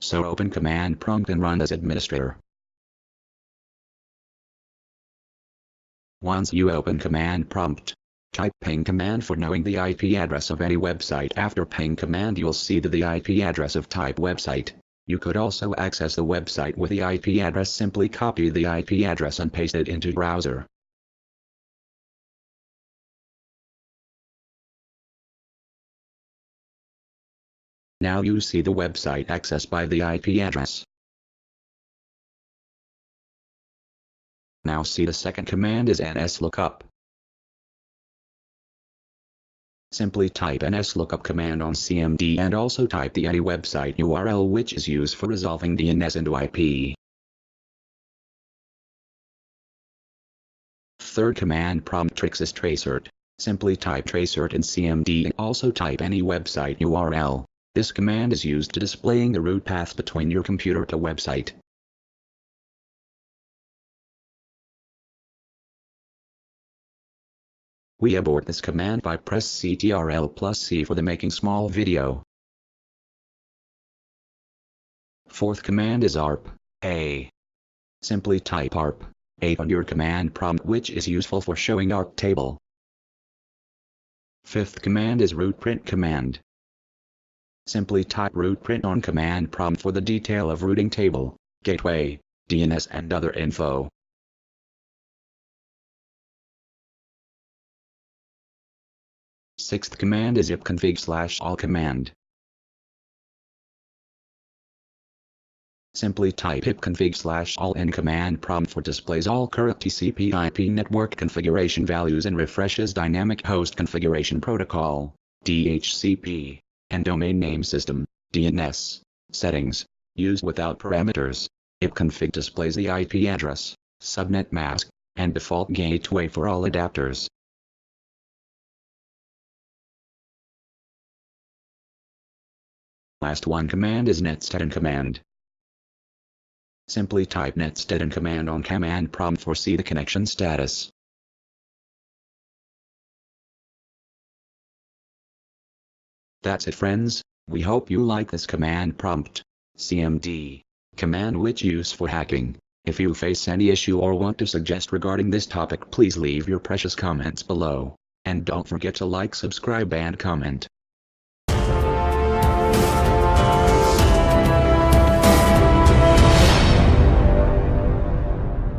So open command prompt and run as administrator. Once you open command prompt, type ping command for knowing the IP address of any website. After ping command you'll see the IP address of type website. You could also access the website with the IP address. Simply copy the IP address and paste it into browser. Now you see the website accessed by the IP address. Now see the second command is nslookup. Simply type nslookup command on CMD and also type the any website URL which is used for resolving DNS into IP. Third command prompt tricks is tracert. Simply type tracert in CMD and also type any website URL. This command is used to displaying the route path between your computer to website. We abort this command by press Ctrl+C for the making small video. Fourth command is ARP-A. Simply type ARP-A on your command prompt which is useful for showing ARP table. Fifth command is route print command. Simply type route print on command prompt for the detail of routing table, gateway, DNS and other info. Sixth command is ipconfig/all command. Simply type ipconfig/all in command prompt for displays all current TCP/IP network configuration values and refreshes dynamic host configuration protocol, DHCP, and domain name system, DNS, settings, used without parameters. Ipconfig displays the IP address, subnet mask, and default gateway for all adapters. Last one command is netsteadin command. Simply type netsteadin command on command prompt for see the connection status. That's it friends, we hope you like this command prompt, CMD, command which used for hacking. If you face any issue or want to suggest regarding this topic please leave your precious comments below, and don't forget to like, subscribe and comment.